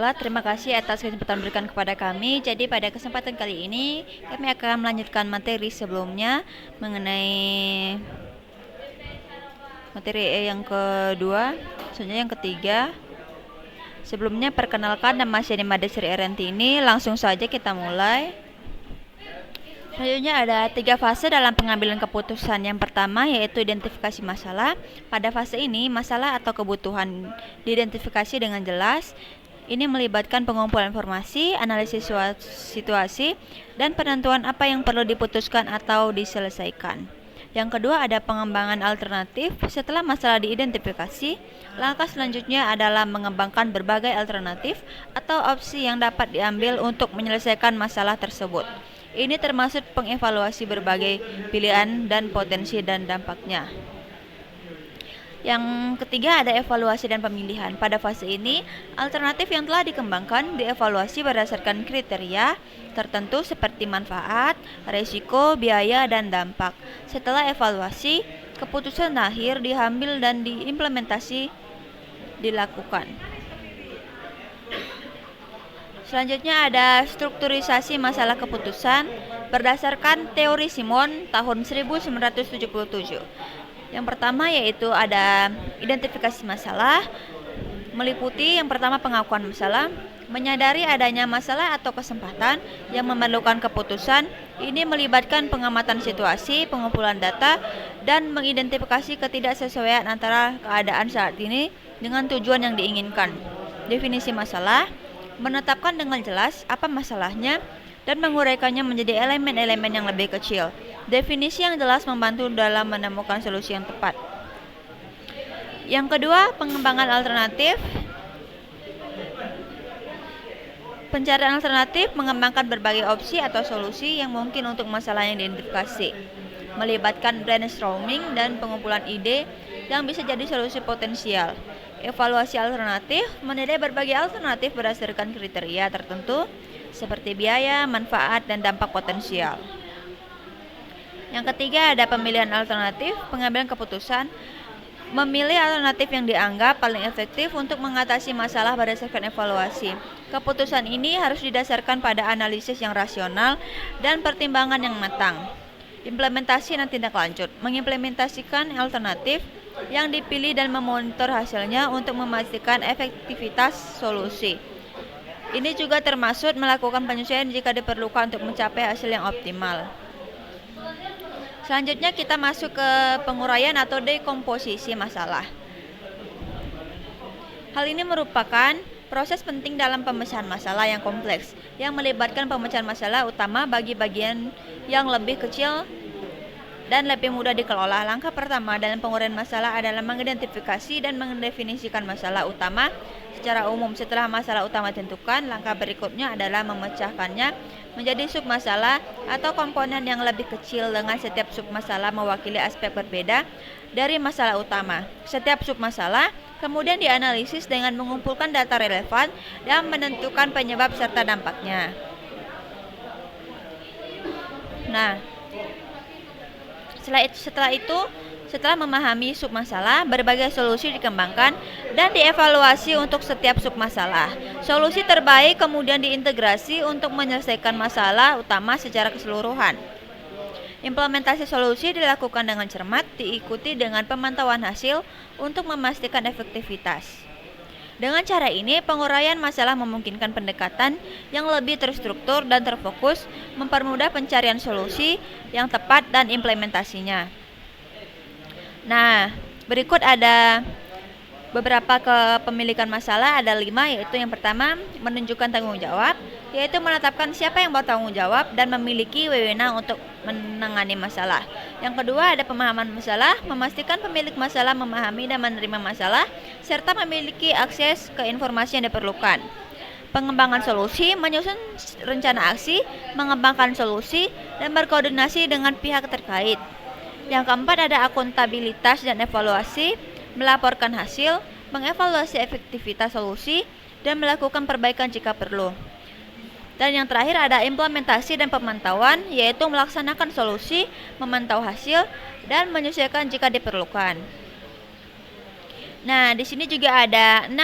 Baiklah, terima kasih atas kesempatan berikan kepada kami. Jadi pada kesempatan kali ini kami akan melanjutkan materi sebelumnya mengenai materi yang kedua, sebenarnya yang ketiga. Sebelumnya perkenalkan, nama saya Nimade Sri Erentini. Langsung saja kita mulai. Selanjutnya ada 3 fase dalam pengambilan keputusan. Yang pertama yaitu identifikasi masalah. Pada fase ini, masalah atau kebutuhan diidentifikasi dengan jelas. Ini melibatkan pengumpulan informasi, analisis situasi, dan penentuan apa yang perlu diputuskan atau diselesaikan. Yang kedua ada pengembangan alternatif. Setelah masalah diidentifikasi, langkah selanjutnya adalah mengembangkan berbagai alternatif atau opsi yang dapat diambil untuk menyelesaikan masalah tersebut. Ini termasuk pengevaluasi berbagai pilihan dan potensi dan dampaknya. Yang ketiga ada evaluasi dan pemilihan. Pada fase ini, alternatif yang telah dikembangkan dievaluasi berdasarkan kriteria tertentu seperti manfaat, risiko, biaya, dan dampak. Setelah evaluasi, keputusan akhir diambil dan diimplementasi dilakukan. Selanjutnya ada strukturisasi masalah keputusan berdasarkan teori Simon tahun 1977. Yang pertama yaitu ada identifikasi masalah, meliputi yang pertama pengakuan masalah, menyadari adanya masalah atau kesempatan yang memerlukan keputusan. Ini melibatkan pengamatan situasi, pengumpulan data, dan mengidentifikasi ketidaksesuaian antara keadaan saat ini dengan tujuan yang diinginkan. Definisi masalah, menetapkan dengan jelas apa masalahnya dan menguraikannya menjadi elemen-elemen yang lebih kecil. Definisi yang jelas membantu dalam menemukan solusi yang tepat. Yang kedua, pengembangan alternatif. Pencarian alternatif mengembangkan berbagai opsi atau solusi yang mungkin untuk masalah yang diidentifikasi. Melibatkan brainstorming dan pengumpulan ide yang bisa jadi solusi potensial. Evaluasi alternatif, menilai berbagai alternatif berdasarkan kriteria tertentu seperti biaya, manfaat, dan dampak potensial. Yang ketiga ada pemilihan alternatif, pengambilan keputusan, memilih alternatif yang dianggap paling efektif untuk mengatasi masalah berdasarkan evaluasi. Keputusan ini harus didasarkan pada analisis yang rasional dan pertimbangan yang matang. Implementasi dan tindak lanjut, mengimplementasikan alternatif yang dipilih dan memonitor hasilnya untuk memastikan efektivitas solusi. Ini juga termasuk melakukan penyesuaian jika diperlukan untuk mencapai hasil yang optimal. Selanjutnya kita masuk ke penguraian atau dekomposisi masalah. Hal ini merupakan proses penting dalam pemecahan masalah yang kompleks, yang melibatkan pemecahan masalah utama bagi bagian yang lebih kecil dan lebih mudah dikelola. Langkah pertama dalam penguraian masalah adalah mengidentifikasi dan mendefinisikan masalah utama secara umum. Setelah masalah utama ditentukan, langkah berikutnya adalah memecahkannya menjadi submasalah atau komponen yang lebih kecil dengan setiap submasalah mewakili aspek berbeda dari masalah utama. Setiap submasalah kemudian dianalisis dengan mengumpulkan data relevan dan menentukan penyebab serta dampaknya. Nah, setelah memahami submasalah, berbagai solusi dikembangkan dan dievaluasi untuk setiap submasalah. Solusi terbaik kemudian diintegrasi untuk menyelesaikan masalah utama secara keseluruhan. Implementasi solusi dilakukan dengan cermat, diikuti dengan pemantauan hasil untuk memastikan efektivitas. Dengan cara ini, penguraian masalah memungkinkan pendekatan yang lebih terstruktur dan terfokus, mempermudah pencarian solusi yang tepat dan implementasinya. Nah, berikut ada beberapa kepemilikan masalah, ada 5, yaitu yang pertama, menunjukkan tanggung jawab, yaitu menetapkan siapa yang bertanggung jawab dan memiliki wewenang untuk menangani masalah. Yang kedua, ada pemahaman masalah, memastikan pemilik masalah memahami dan menerima masalah, serta memiliki akses ke informasi yang diperlukan. Pengembangan solusi, menyusun rencana aksi, mengembangkan solusi, dan berkoordinasi dengan pihak terkait. Yang keempat ada akuntabilitas dan evaluasi, melaporkan hasil, mengevaluasi efektivitas solusi, dan melakukan perbaikan jika perlu. Dan yang terakhir ada implementasi dan pemantauan, yaitu melaksanakan solusi, memantau hasil, dan menyesuaikan jika diperlukan. Nah, di sini juga ada 6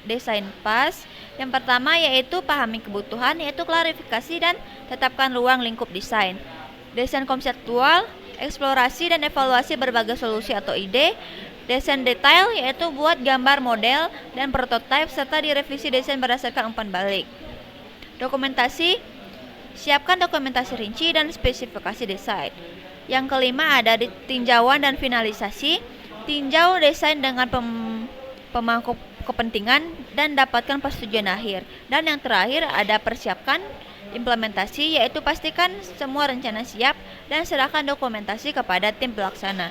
desain pas, Yang pertama yaitu pahami kebutuhan, yaitu klarifikasi dan tetapkan ruang lingkup desain. Desain konseptual, eksplorasi dan evaluasi berbagai solusi atau ide. Desain detail yaitu buat gambar model dan prototipe serta direvisi desain berdasarkan umpan balik. Dokumentasi, siapkan dokumentasi rinci dan spesifikasi desain. Yang kelima ada tinjauan dan finalisasi. Tinjau desain dengan pemangku kepentingan dan dapatkan persetujuan akhir. Dan yang terakhir ada persiapkan implementasi, yaitu pastikan semua rencana siap dan serahkan dokumentasi kepada tim pelaksana.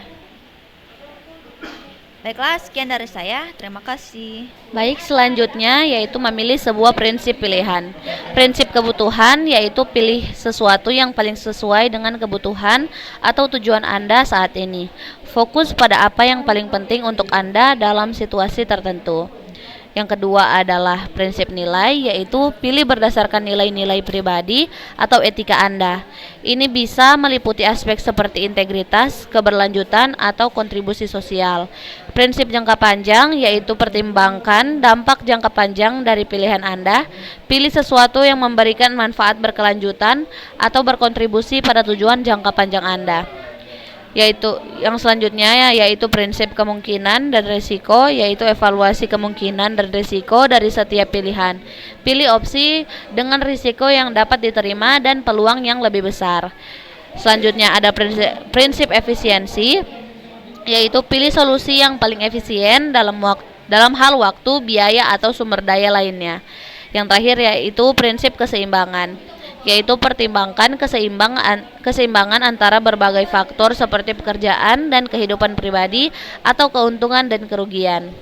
Baiklah, sekian dari saya. Terima kasih. Baik, selanjutnya yaitu memilih sebuah prinsip pilihan. Prinsip kebutuhan yaitu pilih sesuatu yang paling sesuai dengan kebutuhan atau tujuan Anda saat ini. Fokus pada apa yang paling penting untuk Anda dalam situasi tertentu. Yang kedua adalah prinsip nilai, yaitu pilih berdasarkan nilai-nilai pribadi atau etika Anda. Ini bisa meliputi aspek seperti integritas, keberlanjutan, atau kontribusi sosial. Prinsip jangka panjang, yaitu pertimbangkan dampak jangka panjang dari pilihan Anda. Pilih sesuatu yang memberikan manfaat berkelanjutan atau berkontribusi pada tujuan jangka panjang Anda. Yaitu yang selanjutnya yaitu prinsip kemungkinan dan risiko, yaitu evaluasi kemungkinan dan risiko dari setiap pilihan. Pilih opsi dengan risiko yang dapat diterima dan peluang yang lebih besar. Selanjutnya ada prinsip efisiensi, yaitu pilih solusi yang paling efisien dalam hal waktu, biaya atau sumber daya lainnya. Yang terakhir yaitu prinsip keseimbangan, yaitu pertimbangkan keseimbangan antara berbagai faktor seperti pekerjaan dan kehidupan pribadi atau keuntungan dan kerugian.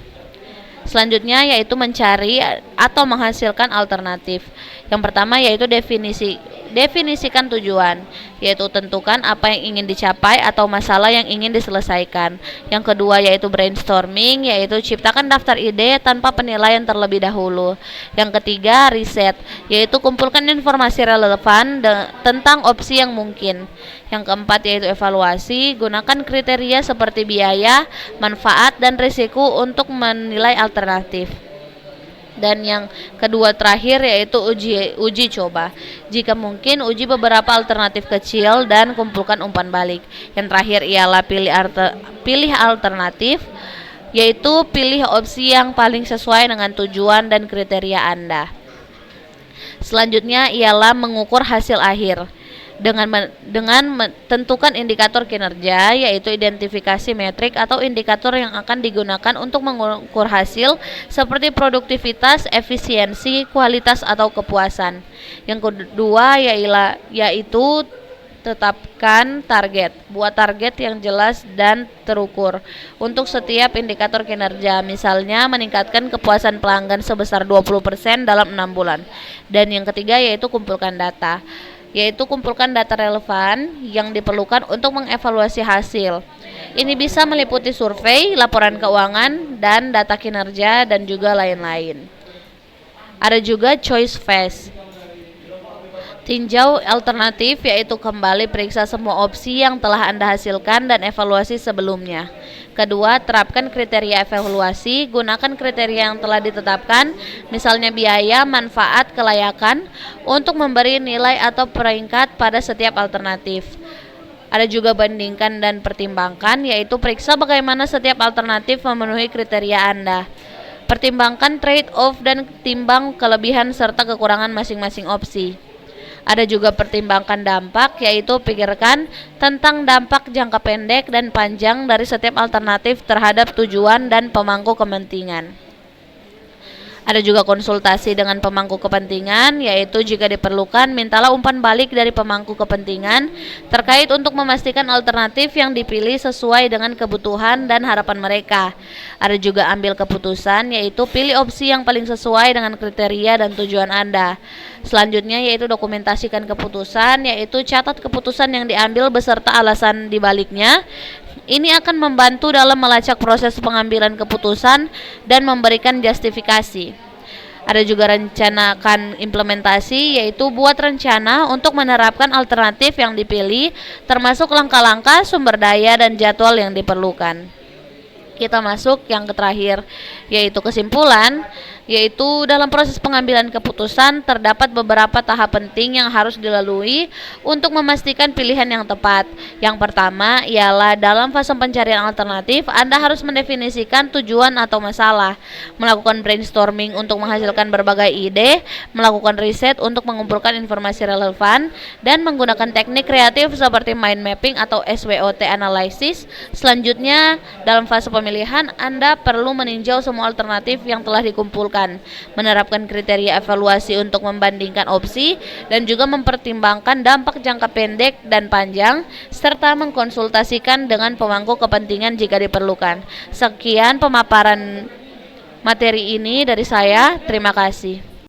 Selanjutnya yaitu mencari atau menghasilkan alternatif. Yang pertama yaitu definisikan tujuan, yaitu tentukan apa yang ingin dicapai atau masalah yang ingin diselesaikan. Yang kedua yaitu brainstorming, yaitu ciptakan daftar ide tanpa penilaian terlebih dahulu. Yang ketiga riset, yaitu kumpulkan informasi relevan tentang opsi yang mungkin. Yang keempat yaitu evaluasi, gunakan kriteria seperti biaya, manfaat, dan risiko untuk menilai alternatif. Dan yang kedua terakhir yaitu uji coba. Jika mungkin uji beberapa alternatif kecil dan kumpulkan umpan balik. Yang terakhir ialah pilih alternatif, yaitu pilih opsi yang paling sesuai dengan tujuan dan kriteria Anda. Selanjutnya ialah mengukur hasil akhir. Dengan tentukan indikator kinerja, yaitu identifikasi metrik atau indikator yang akan digunakan untuk mengukur hasil seperti produktivitas, efisiensi, kualitas, atau kepuasan. Yang kedua yaitu tetapkan target. Buat target yang jelas dan terukur untuk setiap indikator kinerja, misalnya meningkatkan kepuasan pelanggan sebesar 20% dalam 6 bulan. Dan yang ketiga yaitu kumpulkan data, yaitu kumpulkan data relevan yang diperlukan untuk mengevaluasi hasil. Ini bisa meliputi survei, laporan keuangan, dan data kinerja, dan juga lain-lain. Ada juga choice phase. Tinjau alternatif, yaitu kembali periksa semua opsi yang telah Anda hasilkan dan evaluasi sebelumnya. Kedua, terapkan kriteria evaluasi, gunakan kriteria yang telah ditetapkan, misalnya biaya, manfaat, kelayakan, untuk memberi nilai atau peringkat pada setiap alternatif. Ada juga bandingkan dan pertimbangkan, yaitu periksa bagaimana setiap alternatif memenuhi kriteria Anda. Pertimbangkan trade-off dan timbang kelebihan serta kekurangan masing-masing opsi. Ada juga pertimbangkan dampak, yaitu pikirkan tentang dampak jangka pendek dan panjang dari setiap alternatif terhadap tujuan dan pemangku kepentingan. Ada juga konsultasi dengan pemangku kepentingan, yaitu jika diperlukan mintalah umpan balik dari pemangku kepentingan terkait untuk memastikan alternatif yang dipilih sesuai dengan kebutuhan dan harapan mereka. Ada juga ambil keputusan, yaitu pilih opsi yang paling sesuai dengan kriteria dan tujuan Anda. Selanjutnya yaitu dokumentasikan keputusan, yaitu catat keputusan yang diambil beserta alasan dibaliknya. Ini akan membantu dalam melacak proses pengambilan keputusan dan memberikan justifikasi. Ada juga rencanakan implementasi, yaitu buat rencana untuk menerapkan alternatif yang dipilih, termasuk langkah-langkah, sumber daya, dan jadwal yang diperlukan. Kita masuk yang terakhir, yaitu kesimpulan. yaitu dalam proses pengambilan keputusan terdapat beberapa tahap penting yang harus dilalui untuk memastikan pilihan yang tepat. Yang pertama ialah dalam fase pencarian alternatif, Anda harus mendefinisikan tujuan atau masalah, melakukan brainstorming untuk menghasilkan berbagai ide, melakukan riset untuk mengumpulkan informasi relevan, dan menggunakan teknik kreatif seperti mind mapping atau SWOT analysis. Selanjutnya, dalam fase pemilihan, Anda perlu meninjau semua alternatif yang telah dikumpulkan, menerapkan kriteria evaluasi untuk membandingkan opsi, dan juga mempertimbangkan dampak jangka pendek dan panjang, serta mengkonsultasikan dengan pemangku kepentingan jika diperlukan. Sekian pemaparan materi ini dari saya. Terima kasih.